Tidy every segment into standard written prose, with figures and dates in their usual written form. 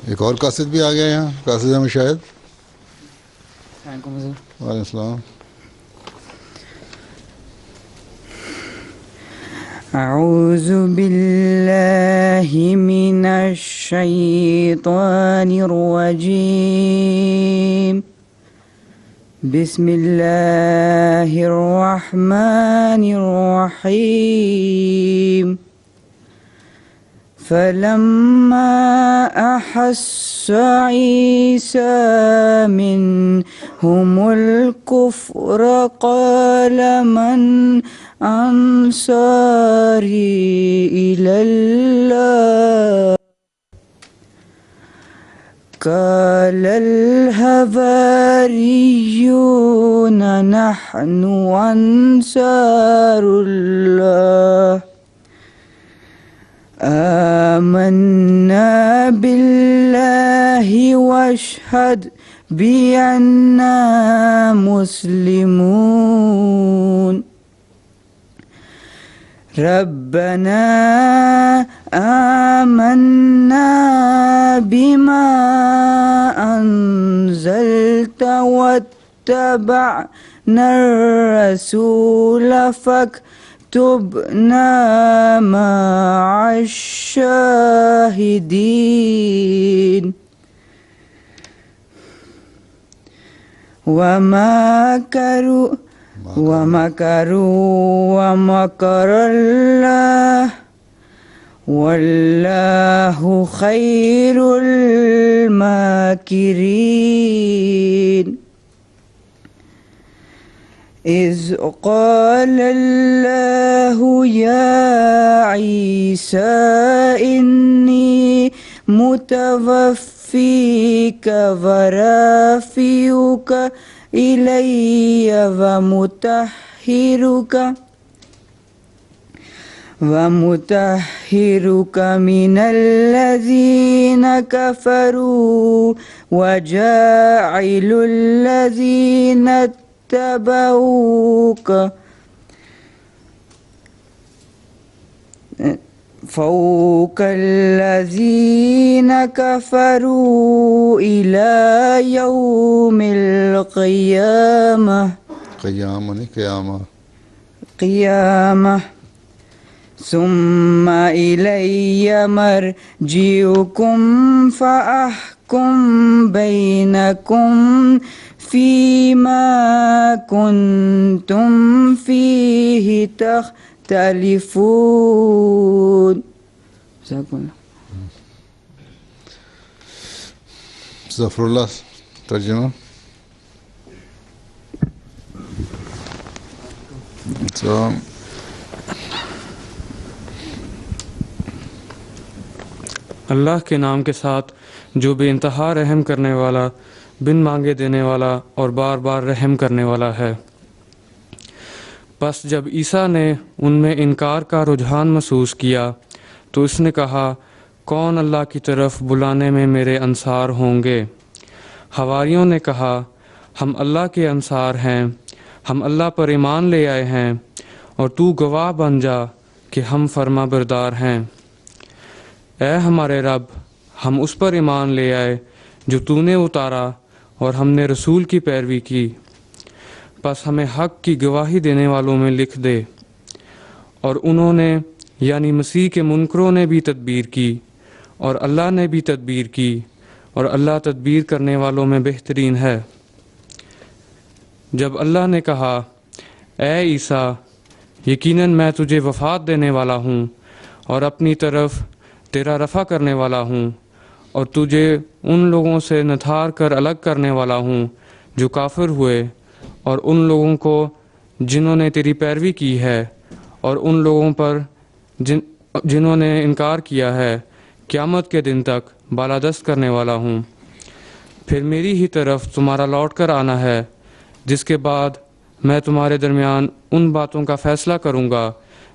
ایک اور قاصد بھی آ گیا یہاں، قاصد احمد شاہد. وعلیکم السلام. اعوذ باللہ من الشیطان الرجیم. بسم اللہ الرحمن الرحیم. فلما أحس عيسى منهم الكفر قال من أنصاري إلى الله قال الحواريون نحن أنصار الله آمنا بالله واشهد بأننا مسلمون. ربنا آمنا بما أنزلت واتبعنا الرسول فاكتبنا مع الشاهدين. ومكروا ومكر الله والله خير الماكرين. إذ قال الله يا عيسى إني متوفيك ورافعك إلي ومطهرك من الذين كفروا وجاعل الذين اتبعوك فوق الذين كفروا إلى يوم القيامة قيامة ثم إلي مرجعكم فأحكم بينكم فيما كنتم فيه تختلفون. ظفر اللہ ترجمہ. اللہ کے نام کے ساتھ جو بے انتہا رحم کرنے والا، بن مانگے دینے والا اور بار بار رحم کرنے والا ہے. پس جب عیسیٰ نے ان میں انکار کا رجحان محسوس کیا تو اس نے کہا کون اللہ کی طرف بلانے میں میرے انصار ہوں گے؟ حواریوں نے کہا ہم اللہ کے انصار ہیں، ہم اللہ پر ایمان لے آئے ہیں اور تو گواہ بن جا کہ ہم فرما بردار ہیں. اے ہمارے رب، ہم اس پر ایمان لے آئے جو تو نے اتارا اور ہم نے رسول کی پیروی کی. پس ہمیں حق کی گواہی دینے والوں میں لکھ دے. اور انہوں نے یعنی مسیح کے منکروں نے بھی تدبیر کی اور اللہ نے بھی تدبیر کی اور اللہ تدبیر کرنے والوں میں بہترین ہے. جب اللہ نے کہا اے عیسیٰ یقیناً میں تجھے وفات دینے والا ہوں اور اپنی طرف تیرا رفع کرنے والا ہوں اور تجھے ان لوگوں سے نتھار کر الگ کرنے والا ہوں جو کافر ہوئے اور ان لوگوں کو جنہوں نے تیری پیروی کی ہے اور ان لوگوں پر جنہوں نے انکار کیا ہے قیامت کے دن تک بالادست کرنے والا ہوں. پھر میری ہی طرف تمہارا لوٹ کر آنا ہے جس کے بعد میں تمہارے درمیان ان باتوں کا فیصلہ کروں گا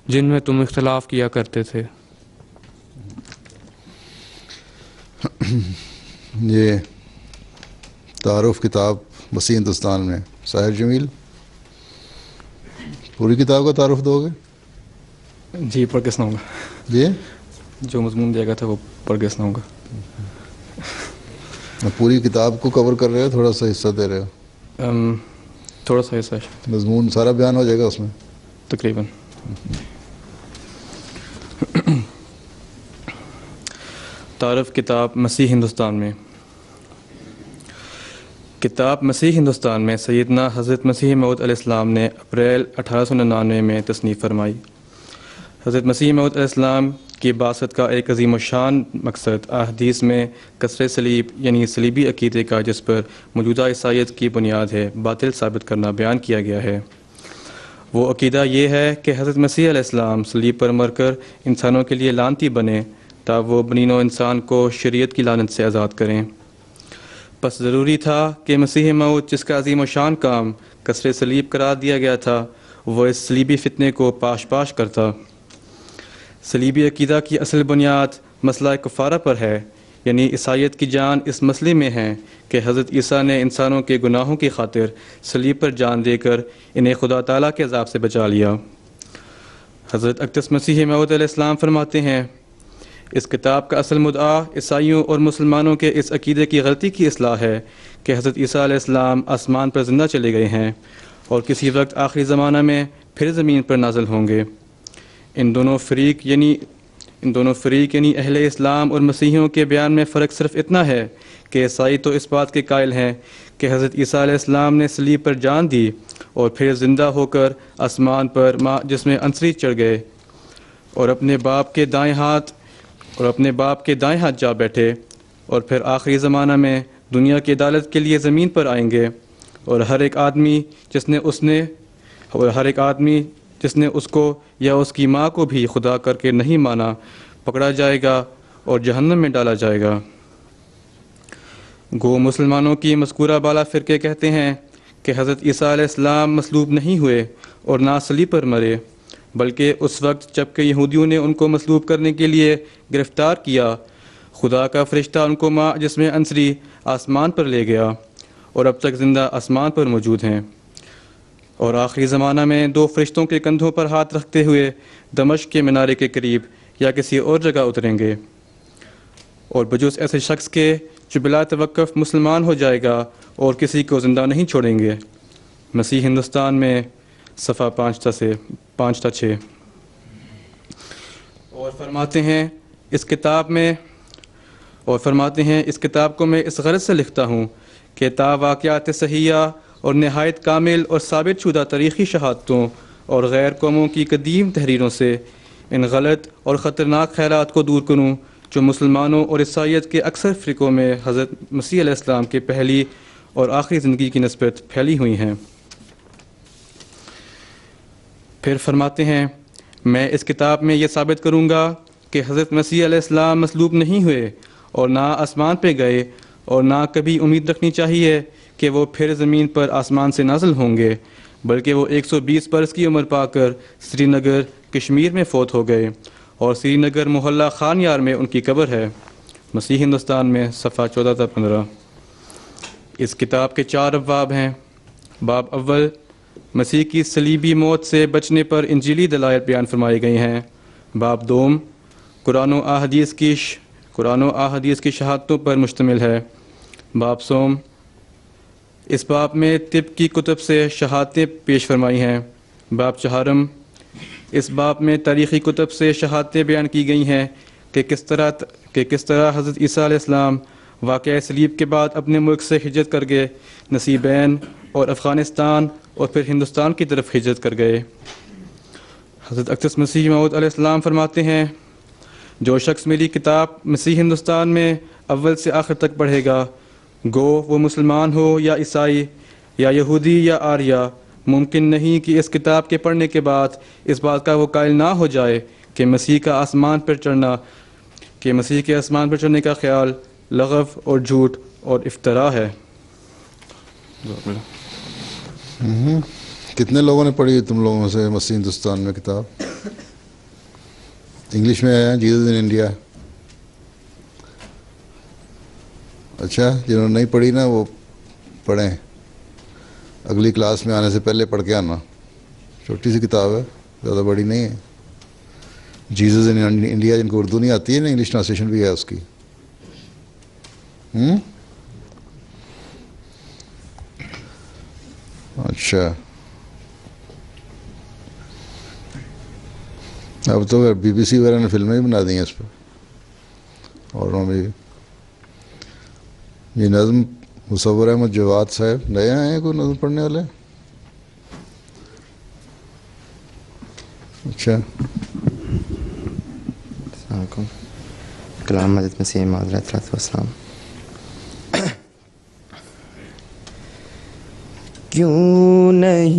جن میں تم اختلاف کیا کرتے تھے. یہ تعارف کتاب وسیع ہندوستان میں. ساحر جمیل پوری کتاب کا تعارف دو گے؟ جی پڑھ کے سناؤں گا. جی جو مضمون دیا گیا تھا وہ پڑھ کے سناؤں گا. پوری کتاب کو کور کر رہے ہو تھوڑا سا حصہ دے رہے ہو؟ تھوڑا سا حصہ مضمون سارا بیان ہو جائے گا اس میں تقریباً. تعارف کتاب مسیح ہندوستان میں. کتاب مسیح ہندوستان میں سیدنا حضرت مسیح موعود علیہ السلام نے اپریل 1899 میں تصنیف فرمائی. حضرت مسیح موعود علیہ السلام کی بعثت کا ایک عظیم الشان مقصد احادیث میں کسر صلیب یعنی صلیبی عقیدے کا جس پر موجودہ عیسائیت کی بنیاد ہے باطل ثابت کرنا بیان کیا گیا ہے. وہ عقیدہ یہ ہے کہ حضرت مسیح علیہ السلام صلیب پر مر کر انسانوں کے لیے لعنتی بنے تا وہ بنی نوع انسان کو شریعت کی لعنت سے آزاد کریں. پس ضروری تھا کہ مسیح موعود جس کا عظیم الشان کام کسر صلیب قرار دیا گیا تھا وہ اس صلیبی فتنے کو پاش کرتا. صلیبی عقیدہ کی اصل بنیاد مسئلہ کفارہ پر ہے، یعنی عیسائیت کی جان اس مسئلے میں ہے کہ حضرت عیسیٰ نے انسانوں کے گناہوں کی خاطر صلیب پر جان دے کر انہیں خدا تعالیٰ کے عذاب سے بچا لیا. حضرت اقدس مسیح موعود علیہ السلام فرماتے ہیں اس کتاب کا اصل مدعا عیسائیوں اور مسلمانوں کے اس عقیدے کی غلطی کی اصلاح ہے کہ حضرت عیسیٰ علیہ السلام آسمان پر زندہ چلے گئے ہیں اور کسی وقت آخری زمانہ میں پھر زمین پر نازل ہوں گے. ان دونوں فریق یعنی اہل اسلام اور مسیحیوں کے بیان میں فرق صرف اتنا ہے کہ عیسائی تو اس بات کے قائل ہیں کہ حضرت عیسیٰ علیہ السلام نے صلیب پر جان دی اور پھر زندہ ہو کر آسمان پر جس میں انصری چڑھ گئے اور اپنے باپ کے دائیں ہاتھ جا بیٹھے اور پھر آخری زمانہ میں دنیا کی عدالت کے لیے زمین پر آئیں گے اور ہر ایک آدمی جس نے اس کو یا اس کی ماں کو بھی خدا کر کے نہیں مانا پکڑا جائے گا اور جہنم میں ڈالا جائے گا. گو مسلمانوں کی مذکورہ بالا فرقے کہتے ہیں کہ حضرت عیسیٰ علیہ السلام مصلوب نہیں ہوئے اور نہ صلیب پر مرے، بلکہ اس وقت جب کہ یہودیوں نے ان کو مصلوب کرنے کے لیے گرفتار کیا خدا کا فرشتہ ان کو جس میں انصری آسمان پر لے گیا اور اب تک زندہ آسمان پر موجود ہیں، اور آخری زمانہ میں 2 فرشتوں کے کندھوں پر ہاتھ رکھتے ہوئے دمشق کے مینارے کے قریب یا کسی اور جگہ اتریں گے، اور بجز ایسے شخص کے جو بلا توقف مسلمان ہو جائے گا اور کسی کو زندہ نہیں چھوڑیں گے. مسیح ہندوستان میں صفحہ 5-6. اور فرماتے ہیں اس کتاب کو میں اس غرض سے لکھتا ہوں کہ تا واقعات صحیحہ اور نہایت کامل اور ثابت شدہ تاریخی شہادتوں اور غیر قوموں کی قدیم تحریروں سے ان غلط اور خطرناک خیالات کو دور کروں جو مسلمانوں اور عیسائیت کے اکثر فرقوں میں حضرت مسیح علیہ السلام کے پہلی اور آخری زندگی کی نسبت پھیلی ہوئی ہیں. پھر فرماتے ہیں میں اس کتاب میں یہ ثابت کروں گا کہ حضرت مسیح علیہ السلام مصلوب نہیں ہوئے اور نہ آسمان پہ گئے اور نہ کبھی امید رکھنی چاہیے کہ وہ پھر زمین پر آسمان سے نازل ہوں گے، بلکہ وہ 120 برس کی عمر پا کر سری نگر کشمیر میں فوت ہو گئے اور سری نگر محلہ خان یار میں ان کی قبر ہے. مسیح ہندوستان میں صفحہ 14-15. اس کتاب کے 4 ابواب ہیں. باب اول مسیح کی صلیبی موت سے بچنے پر انجیلی دلائل بیان فرمائی گئی ہیں. باب دوم قرآن و احادیث کی شہادتوں پر مشتمل ہے. باب سوم اس باب میں طب کی کتب سے شہادتیں پیش فرمائی ہیں. باب چہارم اس باب میں تاریخی کتب سے شہادتیں بیان کی گئی ہیں کہ کس طرح حضرت عیسیٰ علیہ السلام واقعہ صلیب کے بعد اپنے ملک سے ہجرت کر گئے، نصیبین اور افغانستان اور پھر ہندوستان کی طرف ہجرت کر گئے. حضرت اقدس مسیح موعود علیہ السلام فرماتے ہیں جو شخص میری کتاب مسیح ہندوستان میں اول سے آخر تک پڑھے گا، گو وہ مسلمان ہو یا عیسائی یا یہودی یا آریہ، ممکن نہیں کہ اس کتاب کے پڑھنے کے بعد اس بات کا وہ قائل نہ ہو جائے کہ مسیح کے آسمان پر چڑھنے کا خیال لغو اور جھوٹ اور افتراء ہے. کتنے لوگوں نے پڑھی تم لوگوں سے مسیح ہندوستان میں کتاب؟ انگلش میں ہے جیزس ان انڈیا. اچھا، جنہوں نے نہیں پڑھی نا وہ پڑھیں، اگلی کلاس میں آنے سے پہلے پڑھ کے آنا. چھوٹی سی کتاب ہے، زیادہ بڑی نہیں ہے. جیزس ان انڈیا، جن کو اردو نہیں آتی ہے نا، انگلش ٹرانسلیشن بھی ہے اس کی. اچھا، اب تو BBC وغیرہ نے فلمیں بھی بنا دی ہیں اس پہ، اور انہوں نے یہ نظم مصور احمد جواد صاحب نئے آئے ہیں کوئی نظم پڑھنے والے؟ اچھا، السلام علیکم. کلام حضرت مسیح موعود علیہ السلام. کیوں نہیں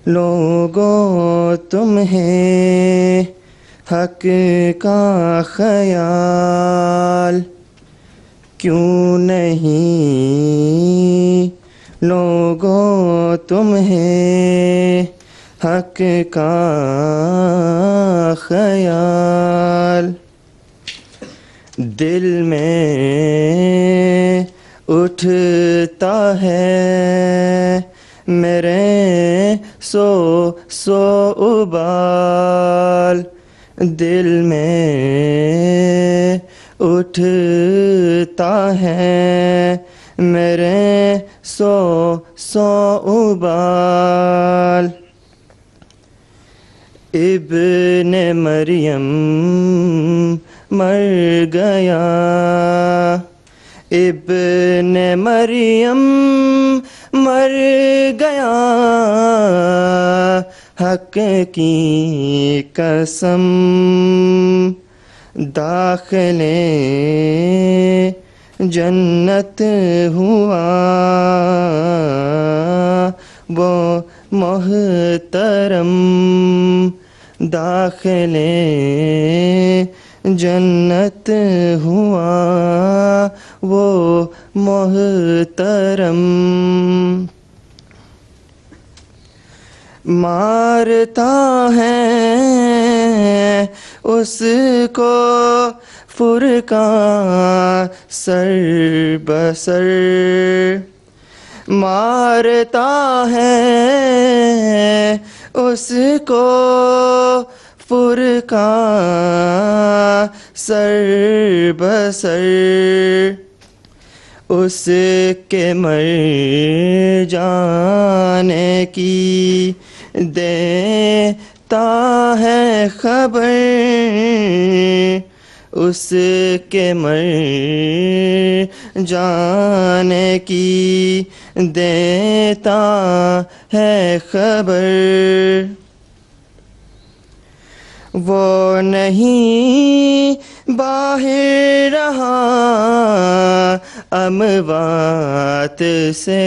لوگوں تمہیں حق کا خیال، کیوں نہیں لوگوں تمہیں حق کا خیال، دل میں اٹھتا ہے میرے سو ابال، دل میں اٹھتا ہے میرے سو ابال. ابن مریم مر گیا، ابن مریم مر گیا، حق کی قسم، داخلے جنت ہوا وہ محترم، داخلے جنت ہوا وہ محترم. مارتا ہے اس کو فرقان سر بسر، مارتا ہے اس کو فرقان سر بسر، اس کے مر جانے کی دیتا ہے خبر، اس کے مر جانے کی دیتا ہے خبر. وہ نہیں باہر رہا اموات سے،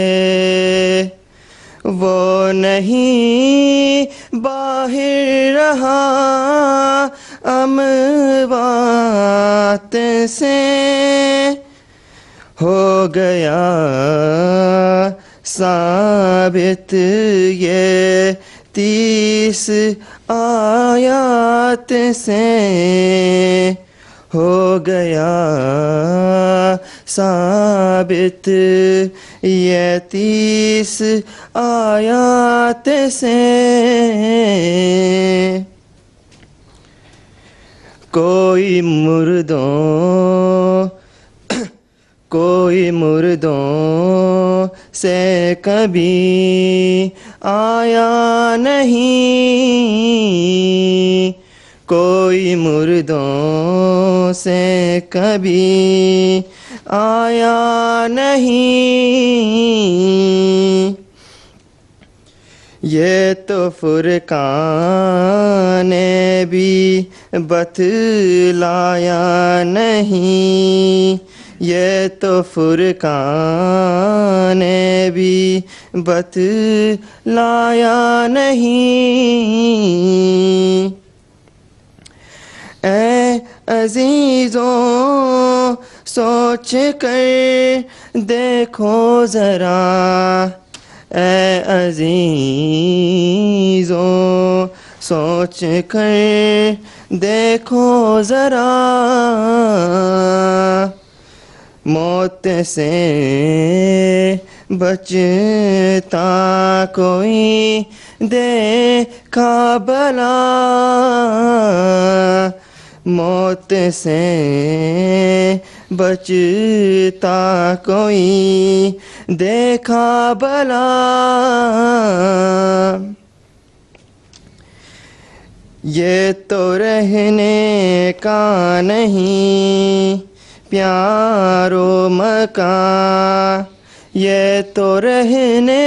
وہ نہیں باہر رہا اموات سے، ہو گیا ثابت یہ 30 آیات سے، ہو گیا ثابت یہ 30 آیات سے. کوئی مردوں سے کبھی آیا نہیں، کوئی مردوں سے کبھی آیا نہیں، یہ تو فرقان نے بھی بتلایا نہیں، یہ تو فرقان نے بھی بتلایا نہیں. اے عزیزوں سوچ کر دیکھو ذرا، اے عزیزوں سوچ کر دیکھو ذرا، موت سے بچتا کوئی دیکھا بھلا، मौत से बचता कोई देखा भला ये तो रहने का नहीं प्यारो मकान ये तो रहने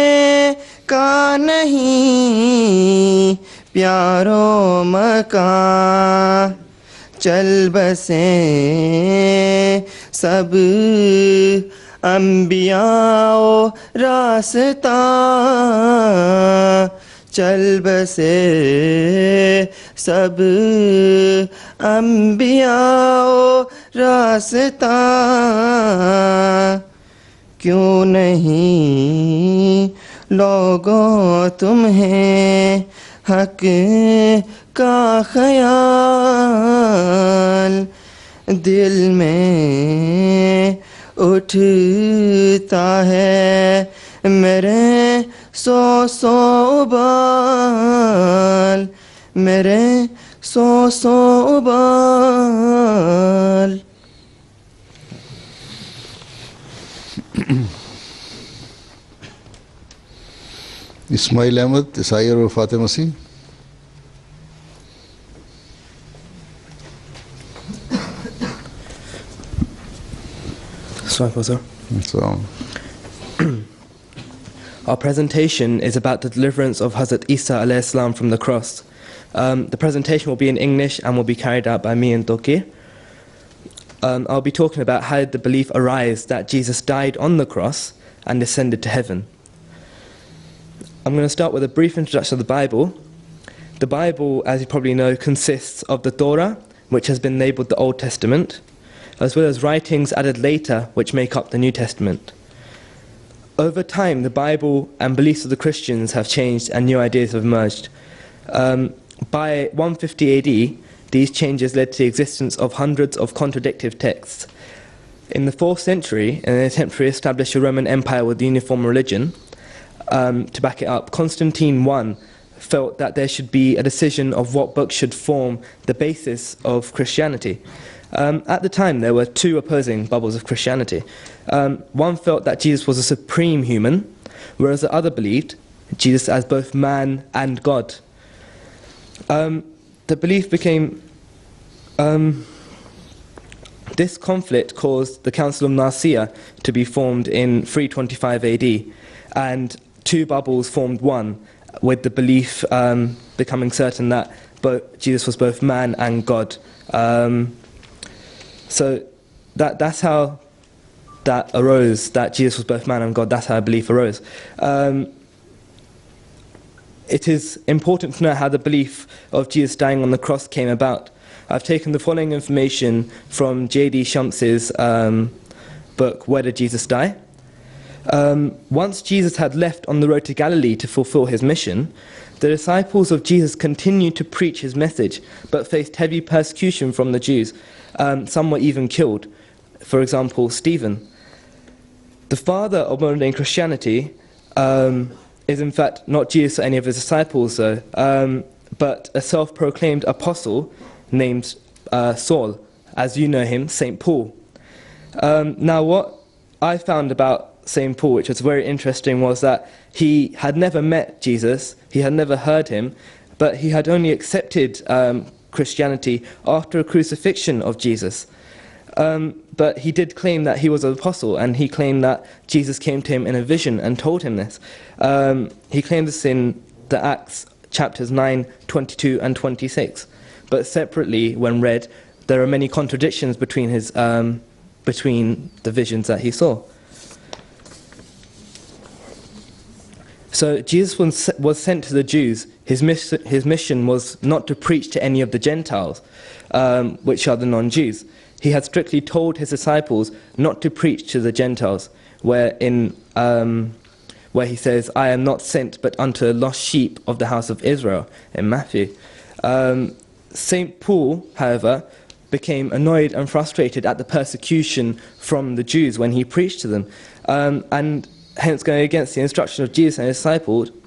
का नहीं प्यारो मकान चल बसे सब अंबियाओ रास्ता चल बसे सब अंबियाओ रास्ता क्यों नहीं लोगों तुम्हें हक का ख्याल दिल में उठता है मेरे सौ बाल मेरे सौ बाल इस्माइल अहमद ईसाई और वफात मसीह। So, So, our presentation is about the deliverance of Hazrat Isa alayhi salam from the cross. The presentation will be in English and will be carried out by me and Tokir. I'll be talking about how the belief arise that Jesus died on the cross and ascended to heaven. I'm going to start with a brief introduction of the Bible. The Bible, as you probably know, consists of the Torah, which has been labelled the Old Testament, as well as writings added later which make up the New Testament. Over time, the Bible and beliefs of the Christians have changed and new ideas have emerged. By 150 AD, these changes led to the existence of hundreds of contradictive texts. In the 4th century, in an attempt to establish a Roman Empire with a uniform religion, to back it up, Constantine I felt that there should be a decision of what books should form the basis of Christianity. At the time, there were two opposing bubbles of Christianity. One felt that Jesus was a supreme human, whereas the other believed Jesus as both man and God. The belief became... this conflict caused the Council of Nicaea to be formed in 325 AD, and two bubbles formed one, with the belief becoming certain that Jesus was both man and God. So that's how that arose, that Jesus was both man and God. That's how belief arose. It is important to know how the belief of Jesus dying on the cross came about. I've taken the following information from J.D. Shums's book, Where Did Jesus Die? Once Jesus had left on the road to Galilee to fulfill his mission, the disciples of Jesus continued to preach his message, but faced heavy persecution from the Jews. Some were even killed. For example, Stephen. The father of modern-day Christianity is in fact not Jesus or any of his disciples, but a self-proclaimed apostle named Saul, as you know him, St. Paul. Now what I found about St. Paul, which was very interesting, was that he had never met Jesus, he had never heard him, but he had only accepted Christianity after a crucifixion of Jesus. But he did claim that he was an apostle, and he claimed that Jesus came to him in a vision and told him this. He claimed this in the Acts chapters 9, 22 and 26. But separately, when read, there are many contradictions between his between the visions that he saw. So Jesus was sent to the Jews. His mission was not to preach to any of the Gentiles, which are the non-Jews. He had strictly told his disciples not to preach to the Gentiles, where he says, "I am not sent but unto the lost sheep of the house of Israel," in Matthew. St. Paul, however, became annoyed and frustrated at the persecution from the Jews when he preached to them, and hence going against the instruction of Jesus and his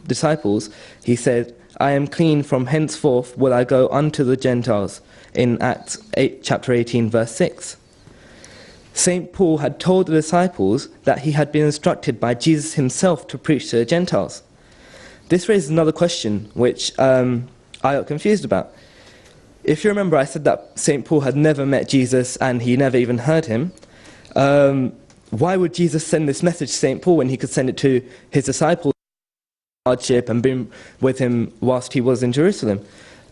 disciples, he said, I am clean, from henceforth will I go unto the Gentiles, in Acts 8, chapter 18, verse 6. St. Paul had told the disciples that he had been instructed by Jesus himself to preach to the Gentiles. This raises another question, which I got confused about. If you remember, I said that St. Paul had never met Jesus and he never even heard him. Why would Jesus send this message to St. Paul when he could send it to his disciples, hardship, and been with him whilst he was in Jerusalem?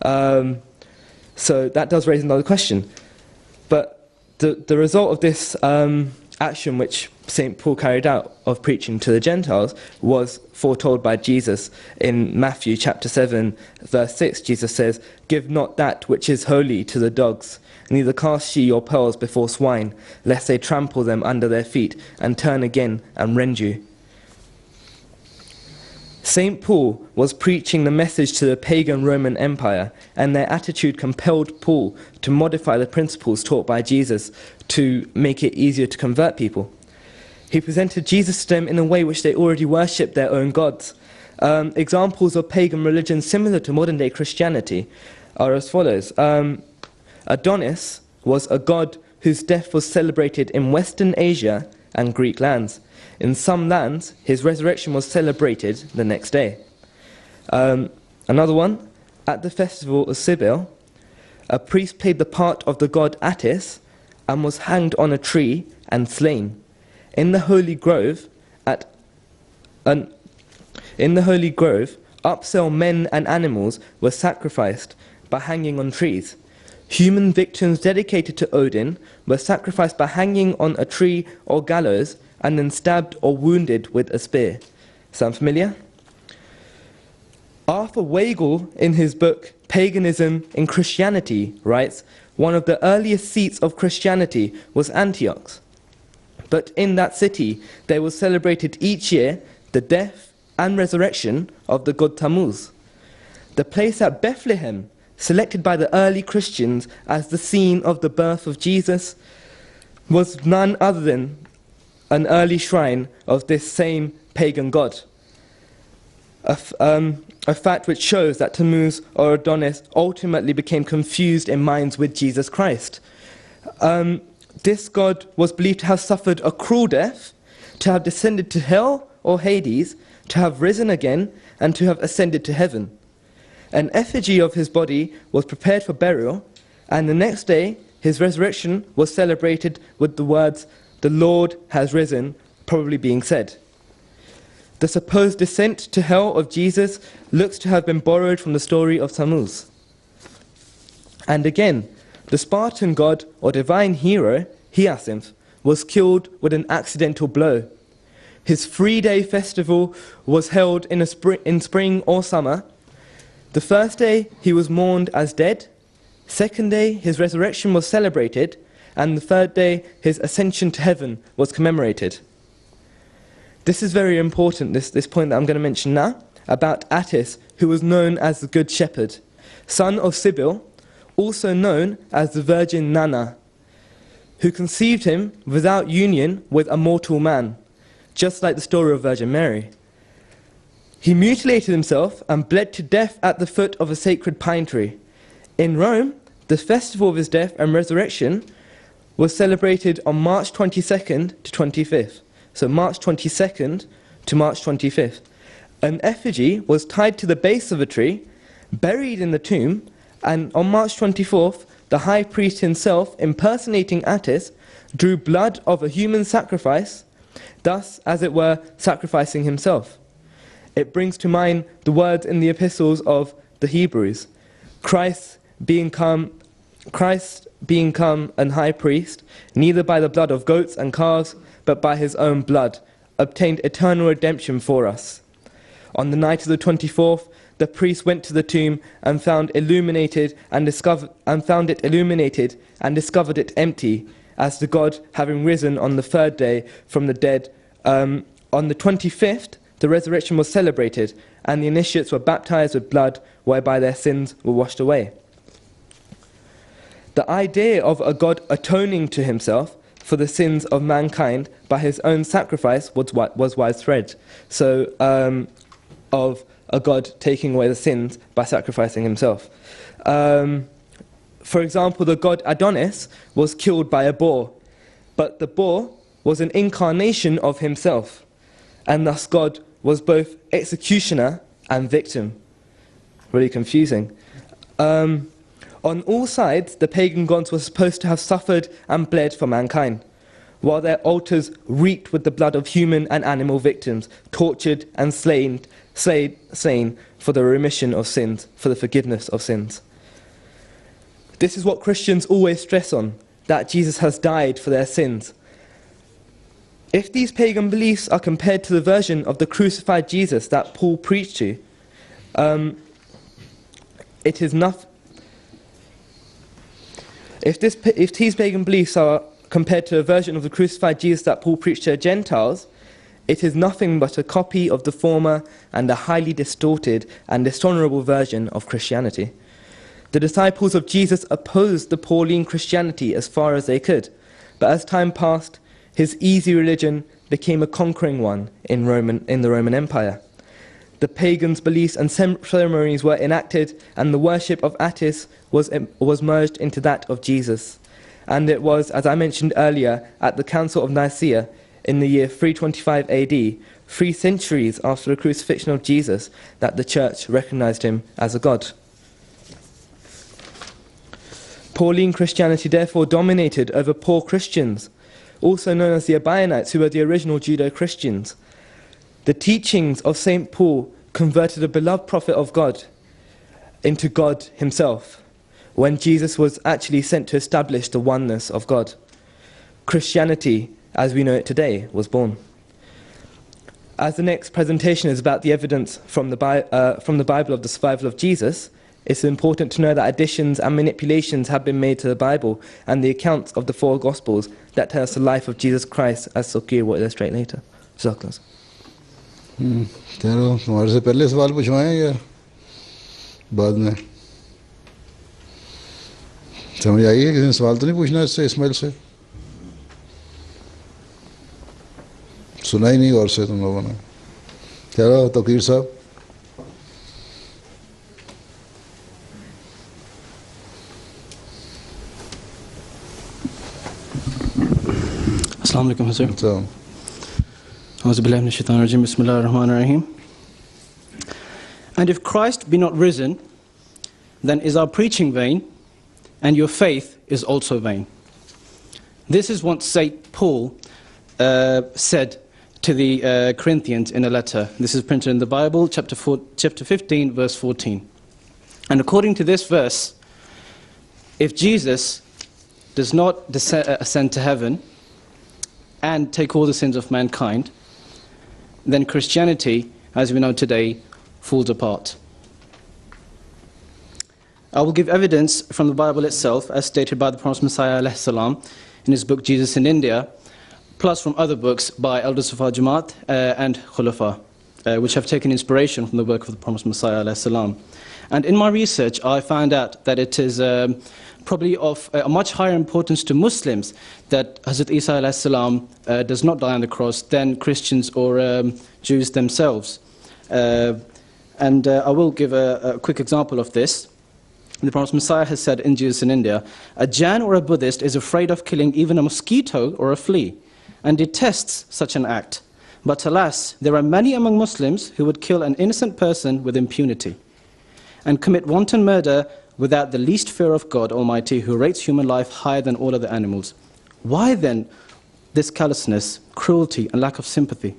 So that does raise another question. But the result of this action which St. Paul carried out of preaching to the Gentiles was foretold by Jesus in Matthew chapter 7 verse 6. Jesus says, "Give not that which is holy to the dogs, neither cast ye your pearls before swine, lest they trample them under their feet and turn again and rend you." St. Paul was preaching the message to the pagan Roman Empire, and their attitude compelled Paul to modify the principles taught by Jesus to make it easier to convert people. He presented Jesus to them in a way which they already worshipped their own gods. Examples of pagan religion similar to modern-day Christianity are as follows. Adonis was a god whose death was celebrated in Western Asia and Greek lands. In some lands, his resurrection was celebrated the next day. Another one, at the festival of Cybele, a priest played the part of the god Attis and was hanged on a tree and slain. In the holy grove, upsell men and animals were sacrificed by hanging on trees. Human victims dedicated to Odin were sacrificed by hanging on a tree or gallows and then stabbed or wounded with a spear. Sound familiar? Arthur Weigel, in his book Paganism in Christianity, writes, "One of the earliest seats of Christianity was Antioch. But in that city there was celebrated each year the death and resurrection of the god Tammuz. The place at Bethlehem, selected by the early Christians as the scene of the birth of Jesus, was none other than an early shrine of this same pagan god. A fact which shows that Tammuz or Adonis ultimately became confused in minds with Jesus Christ. This god was believed to have suffered a cruel death, to have descended to hell or Hades, to have risen again, and to have ascended to heaven. An effigy of his body was prepared for burial, and the next day his resurrection was celebrated with the words, "The Lord has risen," probably being said. The supposed descent to hell of Jesus looks to have been borrowed from the story of Tammuz. And again, the Spartan god or divine hero, Hyacinth, was killed with an accidental blow. His 3-day festival was held in spring or summer. The first day he was mourned as dead. Second day his resurrection was celebrated. And the third day his ascension to heaven was commemorated. This is very important, this point that I'm going to mention now, about Attis, who was known as the Good Shepherd, son of Cybele, also known as the Virgin Nana, who conceived him without union with a mortal man, just like the story of Virgin Mary. He mutilated himself and bled to death at the foot of a sacred pine tree. In Rome, the festival of his death and resurrection was celebrated on March 22nd to 25th. So March 22nd to March 25th. An effigy was tied to the base of a tree, buried in the tomb, and on March 24th, the high priest himself, impersonating Attis, drew blood of a human sacrifice, thus, as it were, sacrificing himself. It brings to mind the words in the epistles of the Hebrews, Christ being come an high priest, neither by the blood of goats and calves, but by his own blood, obtained eternal redemption for us. On the night of the 24th, the priest went to the tomb and found it illuminated and discovered it empty, as the god having risen on the third day from the dead. On the 25th, the resurrection was celebrated, and the initiates were baptized with blood, whereby their sins were washed away. The idea of a god atoning to himself for the sins of mankind by his own sacrifice was widespread. So, of a god taking away the sins by sacrificing himself. For example, the god Adonis was killed by a boar, but the boar was an incarnation of himself, and thus God was both executioner and victim. Really confusing. On all sides, the pagan gods were supposed to have suffered and bled for mankind, while their altars reeked with the blood of human and animal victims, tortured and slain for the remission of sins, for the forgiveness of sins. This is what Christians always stress on, that Jesus has died for their sins. If these pagan beliefs are compared to the version of the crucified Jesus that Paul preached to, it is nothing. If these pagan beliefs are compared to a version of the crucified Jesus that Paul preached to Gentiles, it is nothing but a copy of the former and a highly distorted and dishonorable version of Christianity. The disciples of Jesus opposed the Pauline Christianity as far as they could, but as time passed, his easy religion became a conquering one in the Roman Empire. The pagans' beliefs and ceremonies were enacted, and the worship of Attis was merged into that of Jesus. And it was, as I mentioned earlier, at the Council of Nicaea in the year 325 AD, 3 centuries after the crucifixion of Jesus, that the church recognized him as a god. Pauline Christianity therefore dominated over poor Christians, also known as the Ebionites, who were the original Judeo-Christians. The teachings of St. Paul converted a beloved prophet of God into God himself, when Jesus was actually sent to establish the oneness of God. Christianity, as we know it today, was born. As the next presentation is about the evidence from the Bible of the survival of Jesus, it's important to know that additions and manipulations have been made to the Bible and the accounts of the 4 Gospels that tell us the life of Jesus Christ, as Sokir will illustrate later. चलो हमारे से पहले सवाल पूछवाएं या बाद में? समझ आई है? किसी ने सवाल तो नहीं पूछना इससे, इस्माइल से? सुना ही नहीं और से तुम लोगों ने? चलो तौकीर साहब. Assalamu alaikum, Hazur. So, And if Christ be not risen, then is our preaching vain, and your faith is also vain. This is what St. Paul said to the Corinthians in a letter. This is printed in the Bible, chapter 15, verse 14. And according to this verse, if Jesus does not ascend to heaven and take all the sins of mankind, then Christianity, as we know today, falls apart. I will give evidence from the Bible itself, as stated by the Prophet Messiah ﷺ in his book Jesus in India, plus from other books by Elder Sufa Jamaat and Khulafa, which have taken inspiration from the work of the Prophet Messiah ﷺ. And in my research, I found out that it is probably of a much higher importance to Muslims that Hazrat Isa ﷺ does not die on the cross than Christians or Jews themselves. And I will give a quick example of this. The Prophet Messiah has said in Jesus in India, a Jain or a Buddhist is afraid of killing even a mosquito or a flea and detests such an act. But alas, there are many among Muslims who would kill an innocent person with impunity and commit wanton murder without the least fear of God Almighty, who rates human life higher than all other animals. Why then this callousness, cruelty, and lack of sympathy?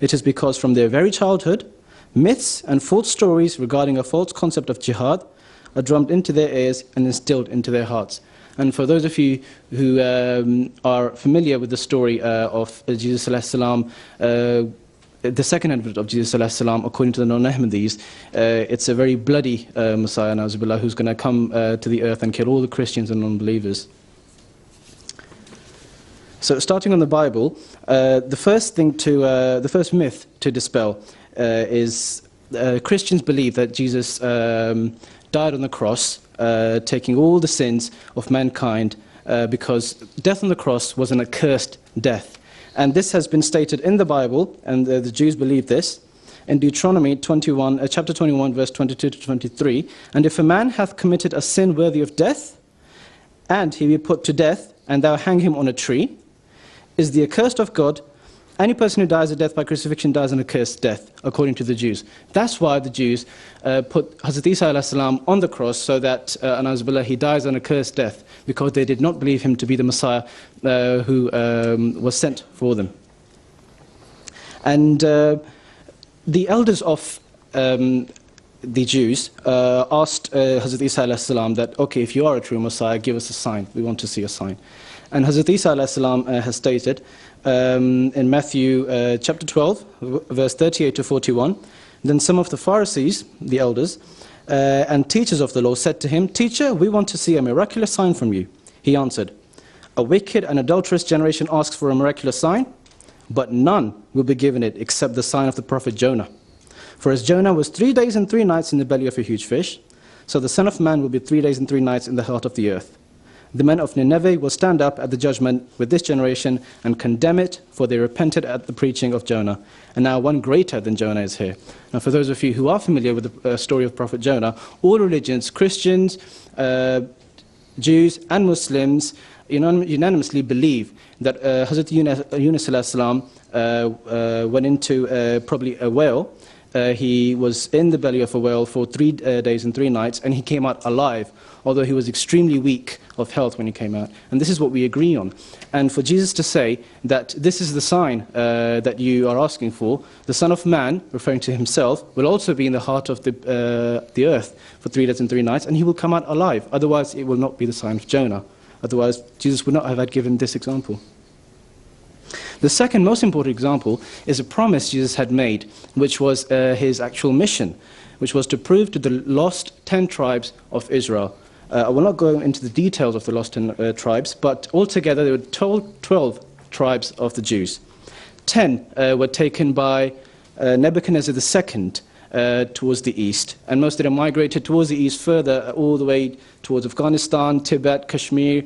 It is because from their very childhood, myths and false stories regarding a false concept of jihad are drummed into their ears and instilled into their hearts. And for those of you who are familiar with the story of Jesus ﷺ, the second advent of Jesus ﷺ, according to the non-Ahmadis, it's a very bloody Messiah, Nauzubillah, who's going to come to the earth and kill all the Christians and non-believers. So, starting on the Bible, the first myth to dispel is Christians believe that Jesus died on the cross, taking all the sins of mankind, because death on the cross was an accursed death. And this has been stated in the Bible, and the Jews believe this. in Deuteronomy 21, chapter 21, verse 22 to 23, "And if a man hath committed a sin worthy of death, and he be put to death, and thou hang him on a tree, is the accursed of God. Any person who dies a death by crucifixion dies an accursed death, according to the Jews." That's why the Jews put Hazrat Isa alayhi salam on the cross, so that, Anazbillah, he dies an accursed death, because they did not believe him to be the Messiah who was sent for them. And the elders of the Jews asked Hazrat Isa alayhi salam that, okay, if you are a true Messiah, give us a sign. We want to see a sign. And Hazrat Isa alayhi salam has stated in Matthew chapter 12, verse 38 to 41, "Then some of the Pharisees, the elders, and teachers of the law said to him, 'Teacher, we want to see a miraculous sign from you.' He answered, 'A wicked and adulterous generation asks for a miraculous sign, but none will be given it except the sign of the prophet Jonah. For as Jonah was 3 days and 3 nights in the belly of a huge fish, so the Son of Man will be 3 days and 3 nights in the heart of the earth. The men of Nineveh will stand up at the judgment with this generation and condemn it, for they repented at the preaching of Jonah. And now one greater than Jonah is here.'" Now for those of you who are familiar with the story of Prophet Jonah, all religions, Christians, Jews and Muslims, unanimously believe that Hazrat Yunus alayhi salam went into probably a whale. He was in the belly of a whale for 3 days and 3 nights, and he came out alive, although he was extremely weak of health when he came out. And this is what we agree on. And for Jesus to say that this is the sign that you are asking for, the Son of Man, referring to himself, will also be in the heart of the earth for 3 days and 3 nights, and he will come out alive. Otherwise, it will not be the sign of Jonah. Otherwise, Jesus would not have had given this example. The second most important example is a promise Jesus had made, which was his actual mission, which was to prove to the lost 10 tribes of Israel. I will not go into the details of the lost 10 tribes, but altogether there were 12 tribes of the Jews. 10 were taken by Nebuchadnezzar II towards the east, and most of them migrated towards the east further, all the way towards Afghanistan, Tibet, Kashmir,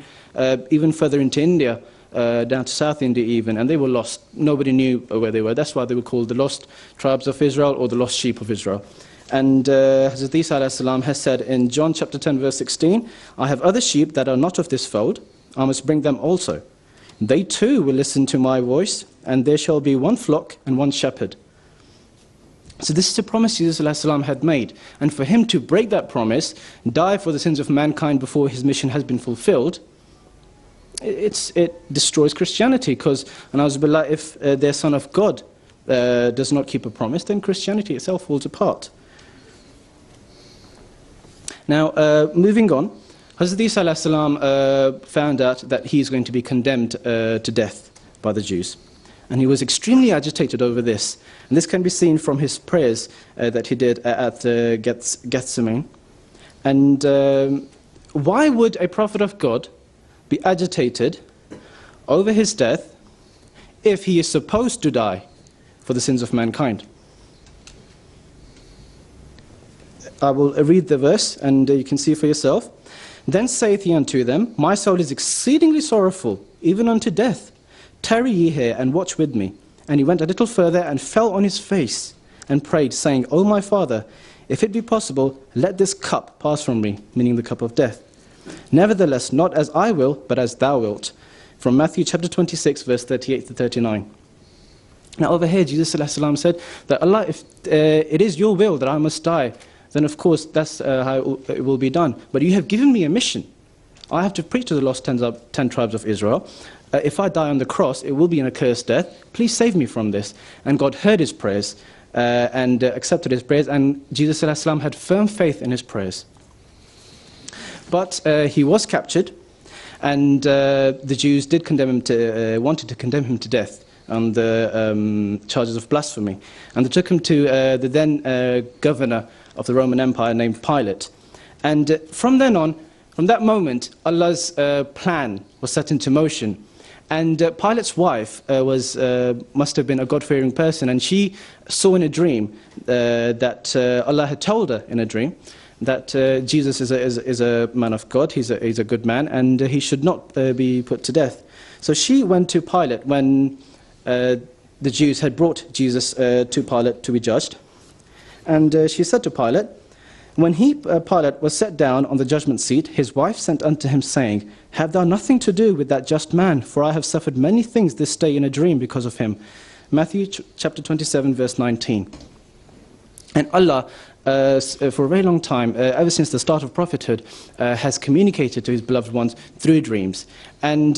even further into India, down to South India even, and they were lost. Nobody knew where they were. That's why they were called the lost tribes of Israel, or the lost sheep of Israel. And Hazrat Isa alayhi salam has said in John chapter 10 verse 16, "I have other sheep that are not of this fold, I must bring them also. They too will listen to my voice, and there shall be one flock and one shepherd." So this is a promise Jesus alayhi salam had made, and for him to break that promise, die for the sins of mankind before his mission has been fulfilled, it destroys Christianity, because if their Son of God does not keep a promise, then Christianity itself falls apart. Now, moving on, Hazrat Isa alayhi salam found out that he is going to be condemned to death by the Jews. And he was extremely agitated over this. And this can be seen from his prayers that he did at Gethsemane. And why would a prophet of God be agitated over his death if he is supposed to die for the sins of mankind? I will read the verse, and you can see for yourself. "Then saith he unto them, My soul is exceedingly sorrowful, even unto death. Tarry ye here, and watch with me. And he went a little further, and fell on his face, and prayed, saying, O my Father, if it be possible, let this cup pass from me," meaning the cup of death. "Nevertheless, not as I will, but as thou wilt." From Matthew chapter 26, verse 38 to 39. Now over here, Jesus ﷺ said that, "Allah, if it is your will that I must die, then of course that's how it will be done. But you have given me a mission. I have to preach to the lost 10 tribes of Israel. If I die on the cross, it will be an accursed death. Please save me from this." And God heard his prayers and accepted his prayers, and Jesus ﷺ had firm faith in his prayers. But he was captured, and the Jews did condemn him wanted to condemn him to death on the charges of blasphemy. And they took him to the then governor of the Roman Empire named Pilate. And from then on, from that moment, Allah's plan was set into motion. And Pilate's wife must have been a God-fearing person, and she saw in a dream that Allah had told her in a dream that Jesus is a man of God, he's a good man, and he should not be put to death. So she went to Pilate when the Jews had brought Jesus to Pilate to be judged, And she said to Pilate, when he, Pilate, was set down on the judgment seat, his wife sent unto him, saying, Have thou nothing to do with that just man? For I have suffered many things this day in a dream because of him. Matthew chapter 27, verse 19. And Allah, for a very long time, ever since the start of prophethood, has communicated to his beloved ones through dreams. And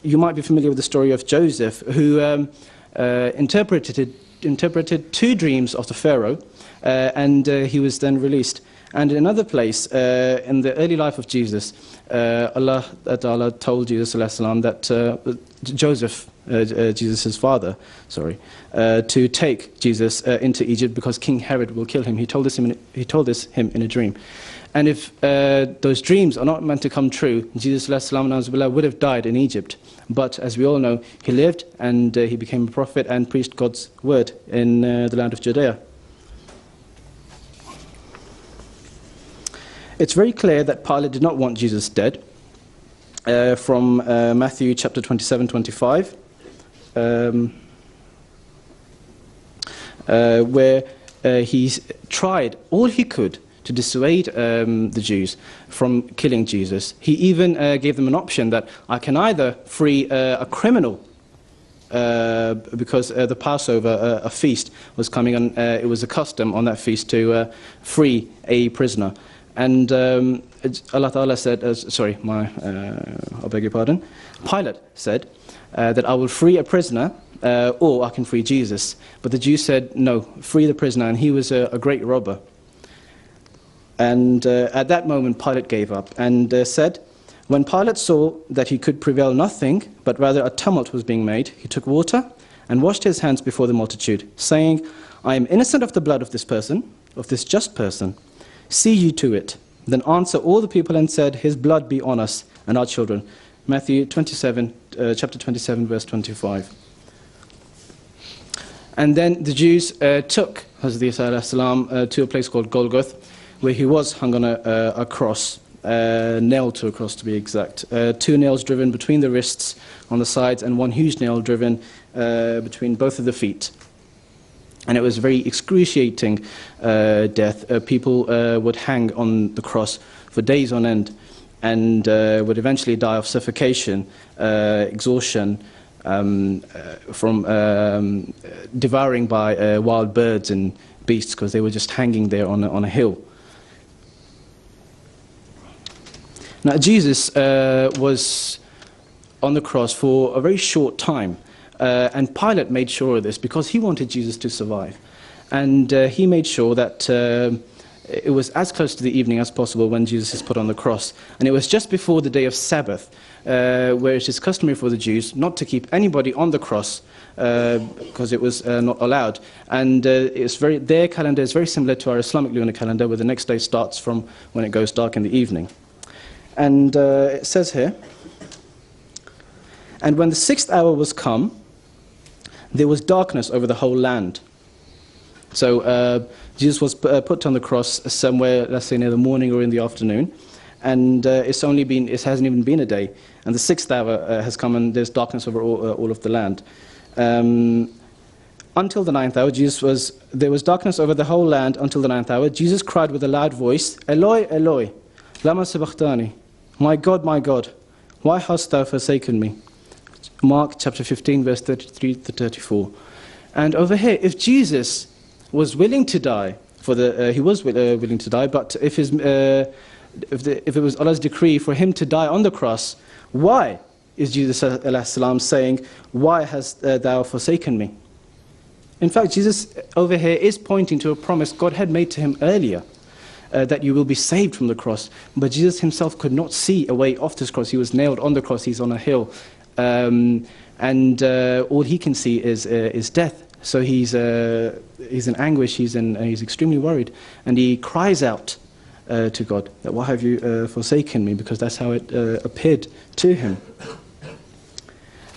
you might be familiar with the story of Joseph, who interpreted 2 dreams of the Pharaoh, and he was then released. And in another place, in the early life of Jesus, Allah Ta'ala told Jesus that Joseph, Jesus' father, to take Jesus into Egypt because King Herod will kill him. He told this him in a dream. And if those dreams are not meant to come true, Jesus would have died in Egypt. But as we all know, he lived and he became a prophet and preached God's word in the land of Judea. It's very clear that Pilate did not want Jesus dead. From Matthew chapter 27, 25, where he tried all he could to dissuade the Jews from killing Jesus. He even gave them an option that I can either free a criminal, because the Passover, a feast, was coming, and it was a custom on that feast to free a prisoner. And Allah Ta'ala said, I beg your pardon, Pilate said that I will free a prisoner or I can free Jesus. But the Jews said, no, free the prisoner, and he was a great robber. And at that moment Pilate gave up and said, when Pilate saw that he could prevail nothing, but rather a tumult was being made, he took water and washed his hands before the multitude, saying, I am innocent of the blood of this person, of this just person. See ye to it. Then answer all the people and said, His blood be on us and our children. Matthew 27, chapter 27, verse 25. And then the Jews took Hazrat Isa to a place called Golgotha, where he was hung on a cross, nailed to a cross to be exact. 2 nails driven between the wrists on the sides and 1 huge nail driven between both of the feet. And it was a very excruciating death. People would hang on the cross for days on end and would eventually die of suffocation, exhaustion, from devouring by wild birds and beasts, because they were just hanging there on a hill. Now, Jesus was on the cross for a very short time. And Pilate made sure of this because he wanted Jesus to survive. And he made sure that it was as close to the evening as possible when Jesus is put on the cross. And it was just before the day of Sabbath, where it is customary for the Jews not to keep anybody on the cross because it was not allowed. And their calendar is very similar to our Islamic lunar calendar, where the next day starts from when it goes dark in the evening. And it says here, and when the 6th hour was come, there was darkness over the whole land. So Jesus was put on the cross somewhere, let's say near the morning or in the afternoon, and it hasn't even been a day. And the 6th hour has come, and there's darkness over all of the land. Until the 9th hour, there was darkness over the whole land until the 9th hour. Jesus cried with a loud voice, Eloi, Eloi, lama sabachthani, my God, why hast thou forsaken me? Mark chapter 15, verse 33 to 34. And over here, if Jesus was willing to die, he was willing to die, but if it was Allah's decree for him to die on the cross, why is Jesus saying, why hast thou forsaken me? In fact, Jesus over here is pointing to a promise God had made to him earlier, that you will be saved from the cross. But Jesus himself could not see a way off this cross. He was nailed on the cross. He's on a hill. And all he can see is death. So he's in anguish, he's extremely worried. And he cries out to God, that why have you forsaken me? Because that's how it appeared to him.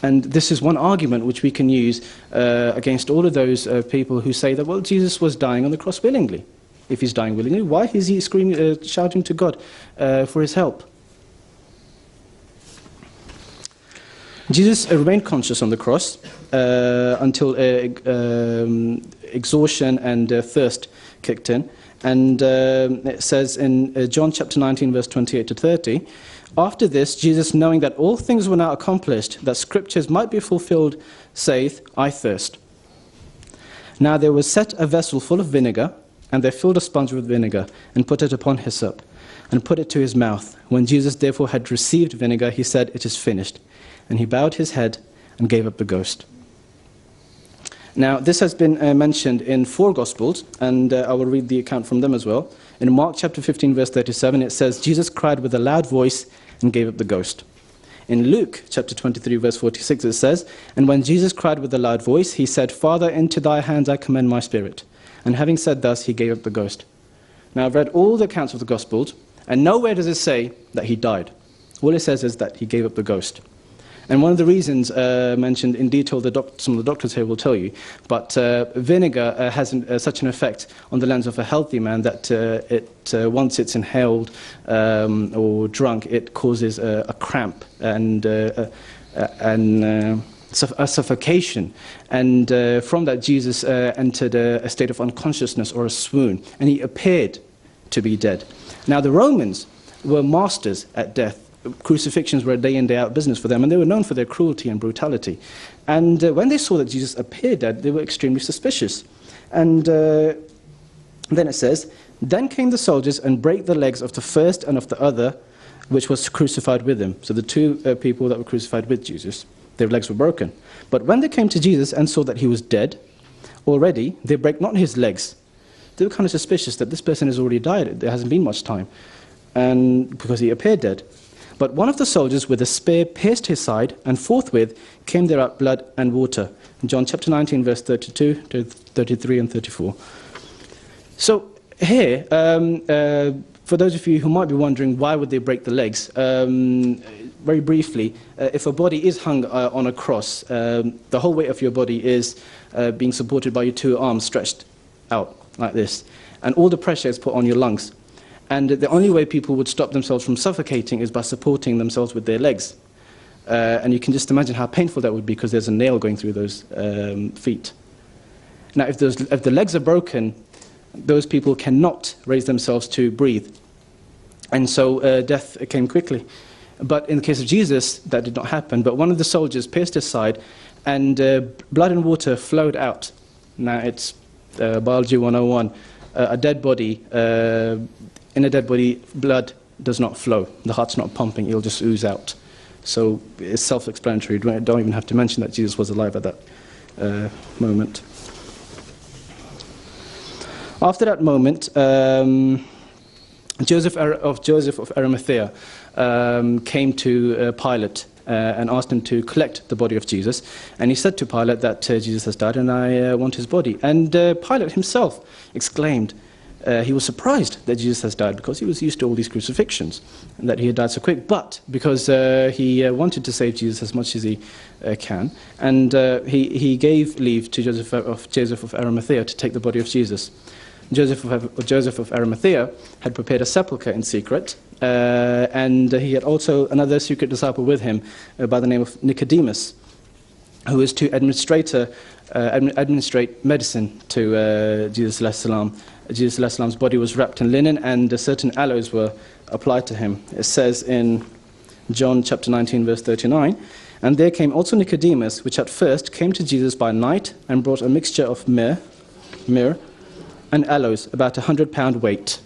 And this is one argument which we can use against all of those people who say that, well, Jesus was dying on the cross willingly. If he's dying willingly, why is he screaming, shouting to God for his help? Jesus remained conscious on the cross until exhaustion and thirst kicked in. And it says in John chapter 19, verse 28 to 30, after this, Jesus, knowing that all things were now accomplished, that scriptures might be fulfilled, saith, I thirst. Now there was set a vessel full of vinegar, and they filled a sponge with vinegar, and put it upon hyssop, and put it to his mouth. When Jesus therefore had received vinegar, he said, it is finished. And he bowed his head and gave up the ghost. Now, this has been mentioned in 4 Gospels, and I will read the account from them as well. In Mark chapter 15, verse 37, it says, Jesus cried with a loud voice and gave up the ghost. In Luke chapter 23, verse 46, it says, and when Jesus cried with a loud voice, he said, Father, into thy hands I commend my spirit. And having said thus, he gave up the ghost. Now, I've read all the accounts of the Gospels, and nowhere does it say that he died. All it says is that he gave up the ghost. And one of the reasons mentioned in detail, some of the doctors here will tell you, but vinegar has such an effect on the lungs of a healthy man that once it's inhaled or drunk, it causes a cramp and a suffocation. And from that, Jesus entered a state of unconsciousness or a swoon, and he appeared to be dead. Now, the Romans were masters at death. Crucifixions were a day in, day out business for them, and they were known for their cruelty and brutality. And when they saw that Jesus appeared dead, they were extremely suspicious. And then it says, then came the soldiers and brake the legs of the first and of the other, which was crucified with him. So the 2 people that were crucified with Jesus, their legs were broken. But when they came to Jesus and saw that he was dead already, they brake not his legs. They were kind of suspicious that this person has already died. There hasn't been much time, and because he appeared dead. But one of the soldiers with a spear pierced his side, and forthwith came there out blood and water. In John chapter 19, verse 32 to 33 and 34. So here, for those of you who might be wondering why would they break the legs, very briefly, if a body is hung on a cross, the whole weight of your body is being supported by your 2 arms stretched out like this, and all the pressure is put on your lungs. And the only way people would stop themselves from suffocating is by supporting themselves with their legs. And you can just imagine how painful that would be, because there's a nail going through those feet. Now, if the legs are broken, those people cannot raise themselves to breathe. And so death came quickly. But in the case of Jesus, that did not happen. But one of the soldiers pierced his side, and blood and water flowed out. Now, it's Biology 101. A dead body... in a dead body, blood does not flow. The heart's not pumping, it'll just ooze out. So it's self-explanatory. You don't even have to mention that Jesus was alive at that moment. After that moment, Joseph of Arimathea came to Pilate and asked him to collect the body of Jesus. And he said to Pilate that Jesus has died and I want his body. And Pilate himself exclaimed, he was surprised that Jesus has died, because he was used to all these crucifixions and that he had died so quick, but because he wanted to save Jesus as much as he can, and he gave leave to Joseph of Arimathea to take the body of Jesus. Joseph of Arimathea had prepared a sepulchre in secret, and he had also another secret disciple with him by the name of Nicodemus, who was to administrate medicine to Jesus alayhi salam. Jesus alayhi salam's body was wrapped in linen, and certain aloes were applied to him. It says in John chapter 19, verse 39, and there came also Nicodemus, which at first came to Jesus by night, and brought a mixture of myrrh and aloes, about 100-pound weight.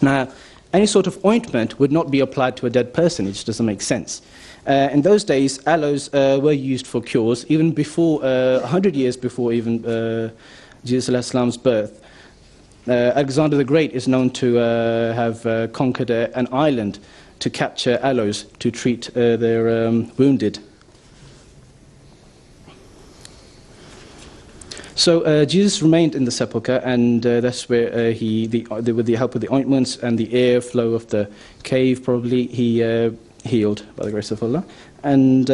Now, any sort of ointment would not be applied to a dead person. It just doesn't make sense. In those days, aloes were used for cures, even before, 100 years before even Jesus alayhi salam's birth. Alexander the Great is known to have conquered an island to capture aloes to treat their wounded. So Jesus remained in the sepulchre, and that's where with the help of the ointments and the airflow of the cave, probably, he healed by the grace of Allah. And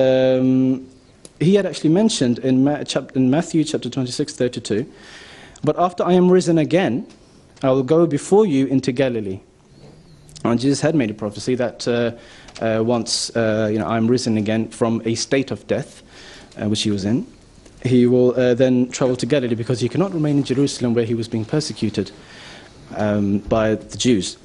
he had actually mentioned in Matthew chapter 26:32, but after I am risen again, I will go before you into Galilee. And Jesus had made a prophecy that once I am risen again from a state of death, which he was in, he will then travel to Galilee because he cannot remain in Jerusalem where he was being persecuted by the Jews.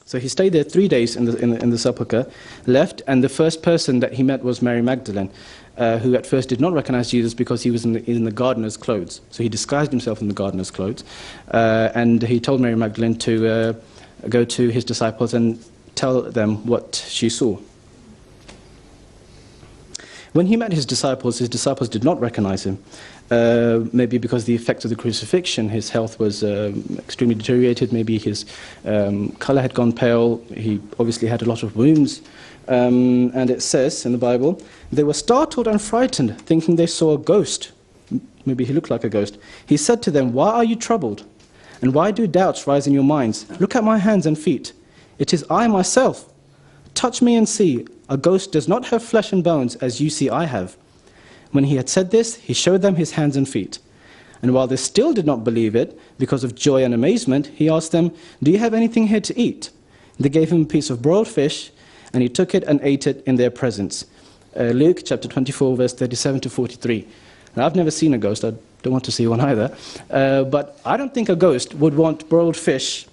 So he stayed there 3 days in the sepulchre, left, and the first person that he met was Mary Magdalene, who at first did not recognize Jesus because he was in the gardener's clothes. So he disguised himself in the gardener's clothes, and he told Mary Magdalene to go to his disciples and tell them what she saw. When he met his disciples did not recognize him, maybe because of the effects of the crucifixion. His health was extremely deteriorated, maybe his color had gone pale, he obviously had a lot of wounds, and it says in the Bible, they were startled and frightened, thinking they saw a ghost. Maybe he looked like a ghost. He said to them, "Why are you troubled? And why do doubts rise in your minds? Look at my hands and feet. It is I myself. Touch me and see. A ghost does not have flesh and bones, as you see I have." When he had said this, he showed them his hands and feet. And while they still did not believe it, because of joy and amazement, he asked them, "Do you have anything here to eat?" They gave him a piece of broiled fish, and he took it and ate it in their presence. Luke chapter 24, verse 37 to 43. Now, I've never seen a ghost. I don't want to see one either. But I don't think a ghost would want broiled fish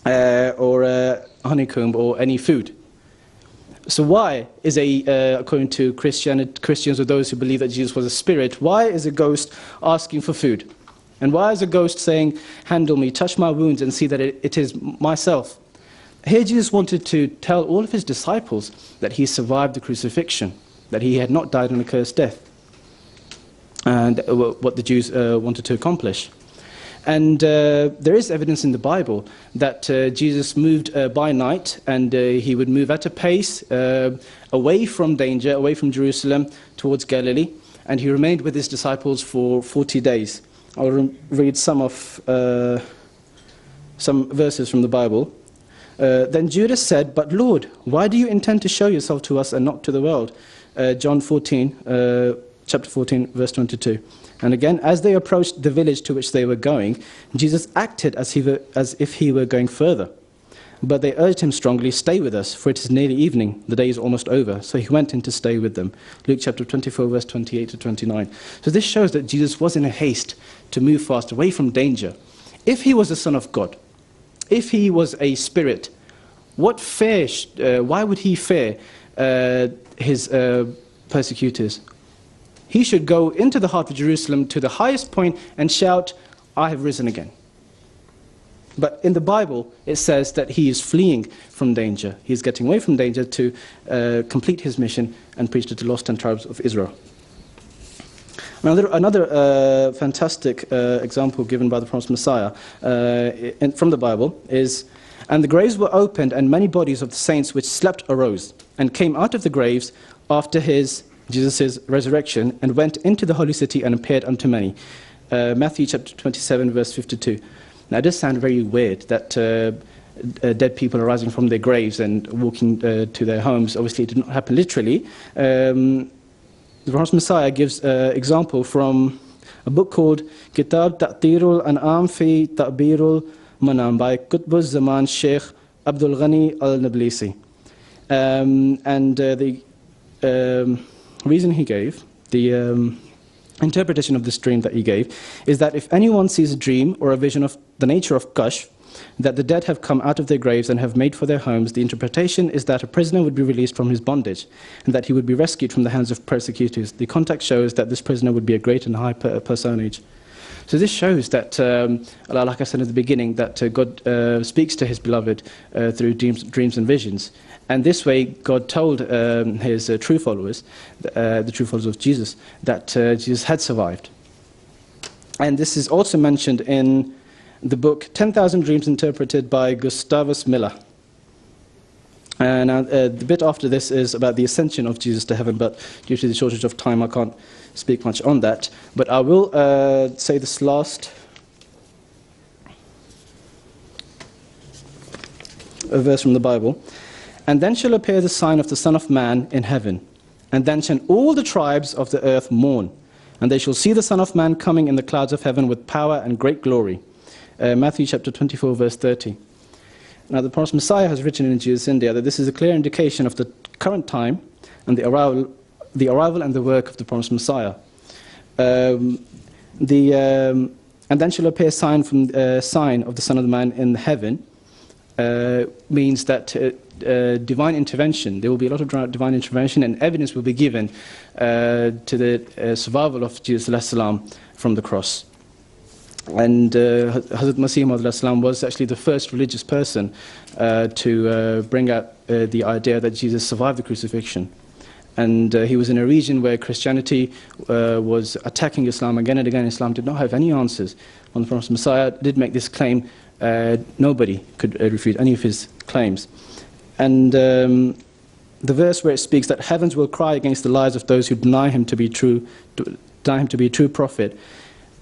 or honeycomb or any food. So why is according to Christians or those who believe that Jesus was a spirit, why is a ghost asking for food? And why is a ghost saying, "Handle me, touch my wounds and see that it is myself"? Here Jesus wanted to tell all of his disciples that he survived the crucifixion, that he had not died an accursed death, and what the Jews wanted to accomplish. And there is evidence in the Bible that Jesus moved by night, and he would move at a pace away from danger, away from Jerusalem towards Galilee, and he remained with his disciples for 40 days. I'll read some verses from the Bible. Then Judas said, "But Lord, why do you intend to show yourself to us and not to the world?" John 14, chapter 14, verse 22. And again, as they approached the village to which they were going, Jesus acted as if he were going further. But they urged him strongly, "Stay with us, for it is nearly evening, the day is almost over." So he went in to stay with them. Luke chapter 24, verse 28 to 29. So this shows that Jesus was in a haste to move fast away from danger. If he was the Son of God, if he was a spirit, why would he fear his persecutors? He should go into the heart of Jerusalem to the highest point and shout, "I have risen again." But in the Bible, it says that he is fleeing from danger. He is getting away from danger to complete his mission and preach to the lost 10 tribes of Israel. Another fantastic example given by the promised Messiah from the Bible is, "And the graves were opened, and many bodies of the saints which slept arose, and came out of the graves after Jesus' resurrection, and went into the holy city and appeared unto many." Matthew chapter 27, verse 52. Now, it does sound very weird that dead people are rising from their graves and walking to their homes. Obviously, it did not happen literally. The Prophet Messiah gives an example from a book called Kitab Ta'tirul An'am fi Ta'birul Manam by Qutb Zaman Sheikh Abdul Ghani al-Nablisi. And the reason he gave, the interpretation of this dream that he gave, is that if anyone sees a dream or a vision of the nature of Kashf, that the dead have come out of their graves and have made for their homes, the interpretation is that a prisoner would be released from his bondage, and that he would be rescued from the hands of persecutors. The context shows that this prisoner would be a great and high personage. So this shows that, like I said at the beginning, that God speaks to his beloved through dreams and visions. And this way, God told his true followers, the true followers of Jesus, that Jesus had survived. And this is also mentioned in the book 10,000 Dreams Interpreted by Gustavus Miller. And the bit after this is about the ascension of Jesus to heaven, but due to the shortage of time, I can't speak much on that. But I will say this last verse from the Bible. "And then shall appear the sign of the Son of Man in heaven. And then shall all the tribes of the earth mourn. And they shall see the Son of Man coming in the clouds of heaven with power and great glory." Matthew chapter 24, verse 30. Now, the Prophet Messiah has written in Jesus India that this is a clear indication of the current time and the arrival the arrival and the work of the promised Messiah. And then shall appear sign of the Son of the Man in heaven, means that divine intervention, there will be a lot of divine intervention, and evidence will be given to the survival of Jesus alayhi salam from the cross. And Hazrat Masih Maud salam was actually the first religious person to bring out the idea that Jesus survived the crucifixion. And he was in a region where Christianity was attacking Islam again and again. Islam did not have any answers. When the Prophet Messiah did make this claim, nobody could refute any of his claims. And the verse where it speaks that heavens will cry against the lies of those who deny him to be true, a true prophet,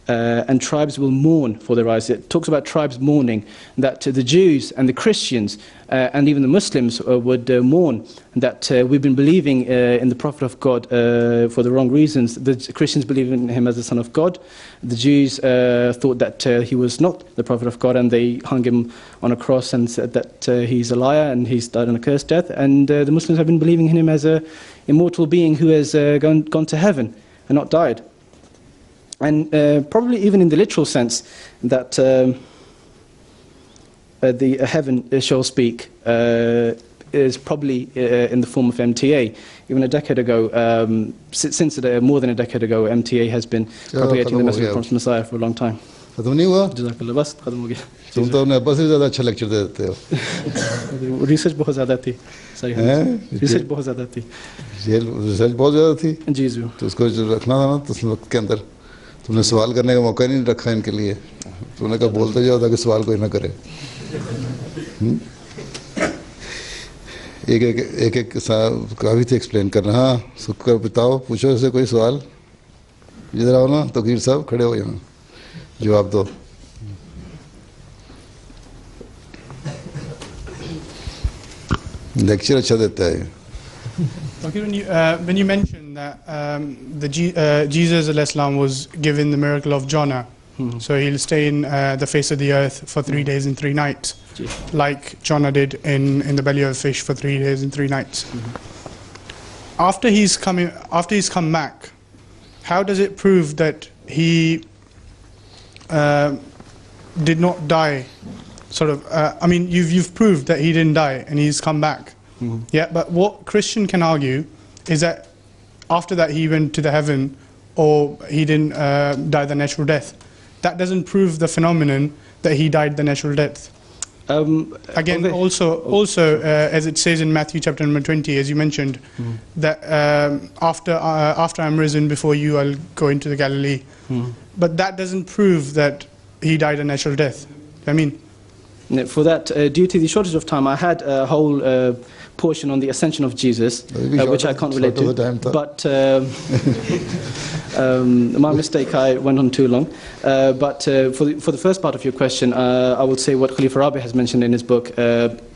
and tribes will mourn for their rise. It talks about tribes mourning, that the Jews and the Christians and even the Muslims would mourn that we've been believing in the Prophet of God for the wrong reasons. The Christians believe in him as the Son of God. The Jews thought that he was not the Prophet of God, and they hung him on a cross and said that he's a liar and he's died an accursed death. And the Muslims have been believing in him as an immortal being who has gone to heaven and not died. And probably even in the literal sense that the heaven shall speak is probably in the form of MTA. Even a decade ago, since more than a decade ago, MTA has been propagating the message of the Prophet Messiah for a long time. खत्म नहीं हुआ? जज़ाकल्लाह, बस खत्म हो गया। तुम तो अपने अब्बा से भी ज़्यादा अच्छा लेक्चर दे देते हो। रिसर्च बहुत ज़्यादा थी। सही है। रिसर्च बहुत ज़्यादा थी। रिसर्च बहुत ज़्यादा थी। जी जी। तो उसको रखना था ना उस वक्त के अंदर। तुमने सवाल करने का मौका नहीं रखा इनके लिए। तुमने कहा बोलते जाओ ताकि सवाल कोई ना करे। एक काफ़ी थे एक्सप्लेन करना। हाँ, सुख कर बताओ, पूछो इससे कोई सवाल। इधर आओ ना, तकीर साहब खड़े हो यहाँ, जवाब दो। लेक्चर अच्छा देता है। Okay, when you mentioned that Jesus alayhi salam was given the miracle of Jonah, so he'll stay in the face of the earth for 3 days and 3 nights, like Jonah did in the belly of a fish for 3 days and 3 nights. After he's come back, how does it prove that he did not die? Sort of. I mean, you've proved that he didn't die and he's come back. Yeah, but what Christian can argue is that after that he went to the heaven, or he didn't die the natural death. That doesn't prove the phenomenon that he died the natural death. Again, also as it says in Matthew chapter number 20, as you mentioned, that after I'm risen, before you I'll go into the Galilee. But that doesn't prove that he died a natural death. I mean, for that, due to the shortage of time, I had a whole portion on the ascension of Jesus, which I can't relate to. But my mistake, I went on too long. But for the first part of your question, I will say what Khalifa Rabi has mentioned in his book,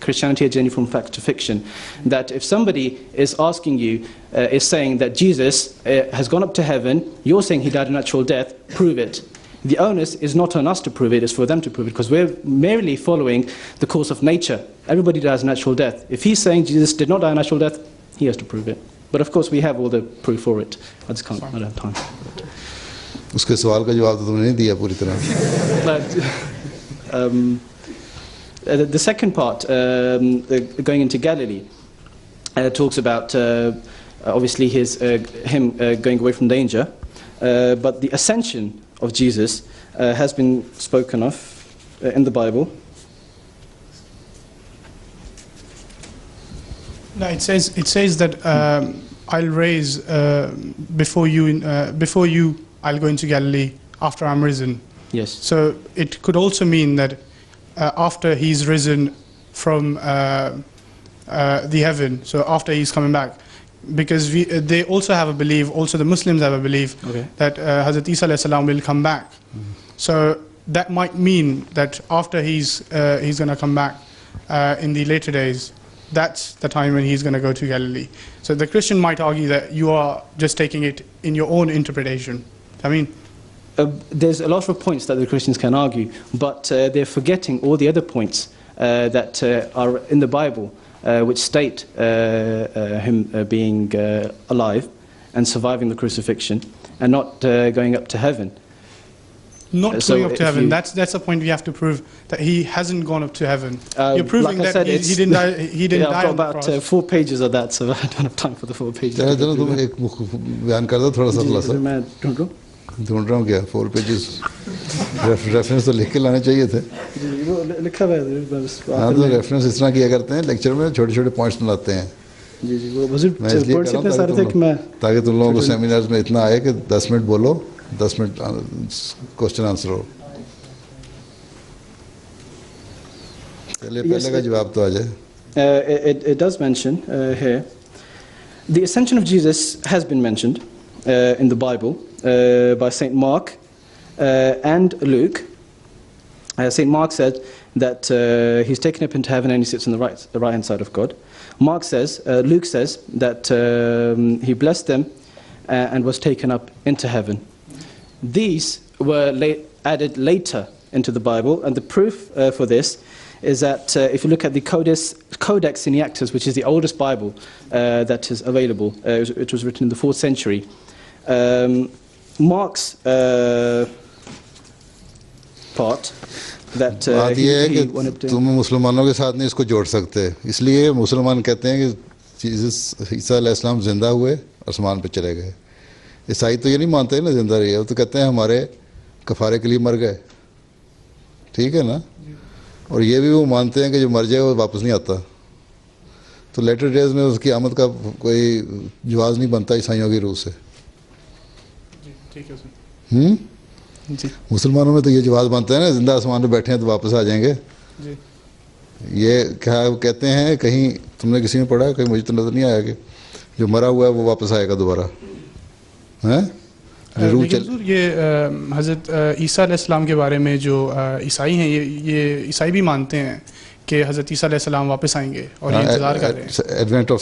Christianity, A Journey from Fact to Fiction, that if somebody is asking you, is saying that Jesus has gone up to heaven, you're saying he died a natural death, prove it. The onus is not on us to prove it, it's for them to prove it, because we're merely following the course of nature. Everybody dies a natural death. If he's saying Jesus did not die a natural death, he has to prove it. But of course we have all the proof for it. I just can't, I don't have time. उसके सवाल का जवाब तो तुमने नहीं दिया पूरी तरह। The second part, going into Galilee, talks about obviously him going away from danger, but the ascension of Jesus has been spoken of in the Bible. no, it says that I'll raise before you I'll go into Galilee after I'm risen. Yes. So it could also mean that after he's risen from the heaven, so after he's coming back, because they also have a belief, also the Muslims have a belief, that Hazrat Isa alayhi salam will come back. So that might mean that after he's going to come back in the later days, that's the time when he's going to go to Galilee. So the Christian might argue that you are just taking it in your own interpretation. I mean, there's a lot of points that the Christians can argue, but they're forgetting all the other points that are in the Bible, which state him being alive, and surviving the crucifixion and not going up to heaven. Not So going up to if heaven. you- That's a point we have to prove, that he hasn't gone up to heaven. Um, You're proving like I that said, he it's- didn't die. He didn't Yeah, die I've on got the about cross. 4 pages of that, so I don't have time for the 4 pages. चलो चलो तुम एक बयान कर दो थोड़ा सा खुलासा मैं ढूंढ लूं? ढूंढ रहा हूँ क्या 4 पेजेस रेफरेंस तो लिख के लाने चाहिए थे जी, वो लिखा हुआ है बस हाँ आखिर तो में। रेफरेंस इस तरह किया करते हैं लेक्चर में छोटे छोटे पॉइंट्स बनाते हैं जी जी वो बुजुर्ग मैं इसलिए वर्ड्स कर रहा इतने हूँ सारे थे कि मैं ताकि तुम लोगों को सेमिनार्स में इतना आए कि 10 मिनट बोलो 10 मिनट क्वेश्चन आंसर हो पहले का जवाब तो आ जाए it does mention here, the ascension of Jesus has been mentioned in the Bible by St. Mark and Luke. St. Mark said that he's taken up into heaven and he sits on the right hand side of God. Luke says that he blessed them and was taken up into heaven. These were added later into the Bible, and the proof for this is that if you look at the Codex Sinaiticus, which is the oldest Bible that is available, it was written in the 4th century. Mark's part that बात यह है he कि wanted to... तुम मुसलमानों के साथ नहीं इसको जोड़ सकते इसलिए मुसलमान कहते हैं कि ईसा अलैहिस्सलाम जिंदा हुए आसमान पे चले गए ईसाई तो ये नहीं मानते ना जिंदा रहे वो तो कहते हैं हमारे कफारे के लिए मर गए ठीक है ना और ये भी वो मानते हैं कि जो मर जाए वो वापस नहीं आता तो लेटर डेज में उसकी आमद का कोई जवाब नहीं बनता ईसाइयों की रूह से ठीक है सर जी मुसलमानों में तो ये जवाब बनता है ना जिंदा आसमान पे बैठे हैं तो वापस आ जाएंगे जी ये क्या कहते हैं कहीं तुमने किसी ने पढ़ा है कहीं मुझे तो नज़र नहीं आया कि जो मरा हुआ है वो वापस आएगा दोबारा हैं रूह लेकिन हुजूर ये हज़रत ईसा अलैहिस्सलाम के बारे में जो ईसाई हैं ये ईसाई भी मानते हैं कि हज़रत ईसा अलैहिस्सलाम वापस आएंगे और ये इंतज़ार कर रहे हैं advent of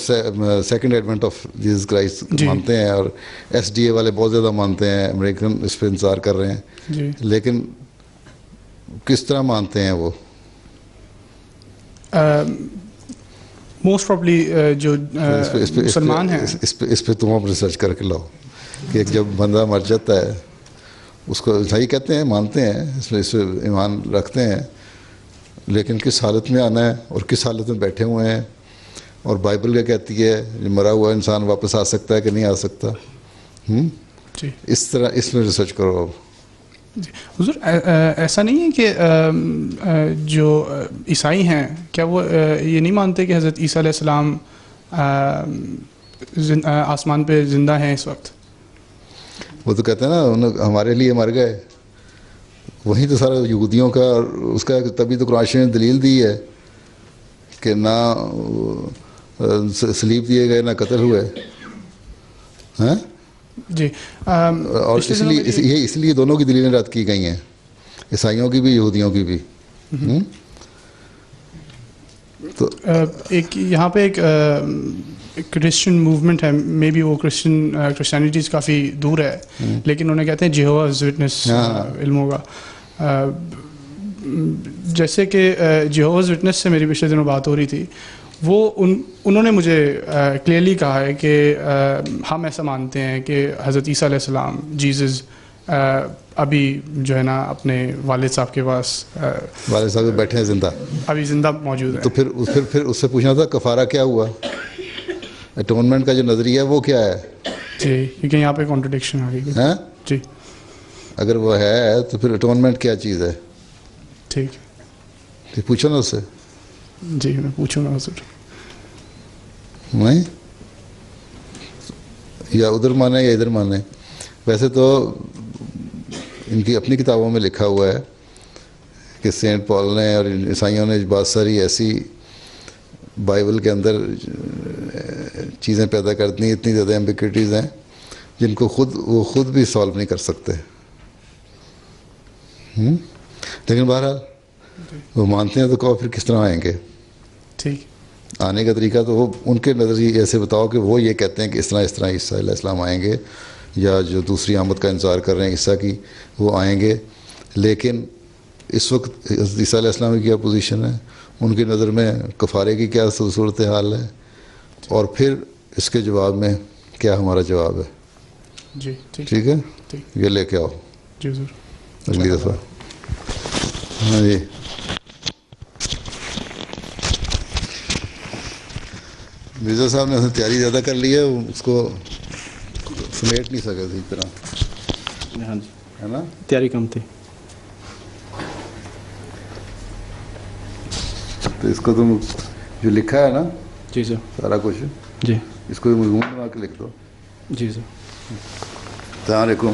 second advent of Jesus Christ ji. मानते हैं और एसडीए वाले बहुत ज़्यादा मानते हैं अमेरिकन इस पर इंतज़ार कर रहे हैं जी लेकिन किस तरह मानते हैं वो मोस्ट प्रॉब्ली जो मुसलमान हैं इस पे तुम अब रिसर्च करके लाओ कि एक जब बंदा मर जाता है उसको सही कहते हैं मानते हैं इसमें इस पे ईमान रखते हैं लेकिन किस हालत में आना है और किस हालत में बैठे हुए हैं और बाइबल क्या कहती है जो मरा हुआ इंसान वापस आ सकता है कि नहीं आ सकता जी इस तरह इसमें रिसर्च करो अब जी हुजूर ऐसा नहीं है कि जो ईसाई हैं क्या वो ये नहीं मानते कि हज़रत ईसा अलैहिस्सलाम आसमान पे ज़िंदा हैं इस वक्त वो तो कहते हैं ना हमारे लिए मर गए वही तो सारा यहूदियों का और उसका तभी तो कुरान शरीफ ने दलील दी है कि ना सलीब दिए गए ना कत्ल हुए हैं जी और इसलिए दोनों की दलीलें रद्द की गई हैं ईसाइयों की भी यहूदियों की भी तो एक यहाँ पे एक क्रिश्चियन मूवमेंट है मे बी वो क्रिश्चियनिटी से काफ़ी दूर है लेकिन उन्हें कहते हैं जेहोवाज विटनेस इल्म होगा जैसे कि जेहोवाज विटनेस से मेरी पिछले दिनों बात हो रही थी वो उन्होंने मुझे क्लियरली कहा है कि हम ऐसा मानते हैं कि हज़रत ईसा अलैहिस्सलाम जीसस अभी जो है ना अपने वालिद साहब के पास वालिद साहब बैठे हैं जिंदा अभी ज़िंदा मौजूद है तो फिर उससे पूछना था कफारा क्या हुआ एटोनमेंट का जो नज़रिया है वो क्या है जी क्योंकि यहाँ पे कॉन्ट्रडिक्शन आ गई हैं जी अगर वो है तो फिर एटोनमेंट क्या चीज़ है ठीक तो पूछो ना उससे जी मैं पूछूंगा हुजूर नहीं या उधर माने या इधर माने वैसे तो इनकी अपनी किताबों में लिखा हुआ है कि सेंट पॉल ने और ईसाइयों ने बहुत सारी ऐसी बाइबल के अंदर चीज़ें पैदा कर दी इतनी ज़्यादा एम्बिग्विटीज़ हैं जिनको वो खुद भी सॉल्व नहीं कर सकते लेकिन बहरहाल वो मानते हैं तो कहो फिर किस तरह आएंगे ठीक आने का तरीका तो वो उनके नज़रिए ऐसे बताओ कि वो ये कहते हैं कि इस तरह ईसा अलैहिस्सलाम आएंगे या जो दूसरी आमद का इंतज़ार कर रहे हैं ईसा की वो आएंगे लेकिन इस वक्त ईसा अलैहिस्सलाम की क्या पोजीशन है उनकी नज़र में कफ़ारे की क्या सूरत हाल है और फिर इसके जवाब में क्या हमारा जवाब है جی ٹھیک ٹھیک ہے ٹھیک یہ لے کے آؤ جی حضور. اگلی دفعہ. ہاں جی مرزا صاحب نے اس نے تیاری زیادہ کر لی ہے, اس کو سمیٹ نہیں سکے اسی طرح, ہاں جی ہے نا. تیاری کم تھی. تو اس کو تم جو لکھا ہے نا جی سر. سارا کچھ, جی اس کو مضمون بنا کے لکھ دو. جی سر. السلام علیکم.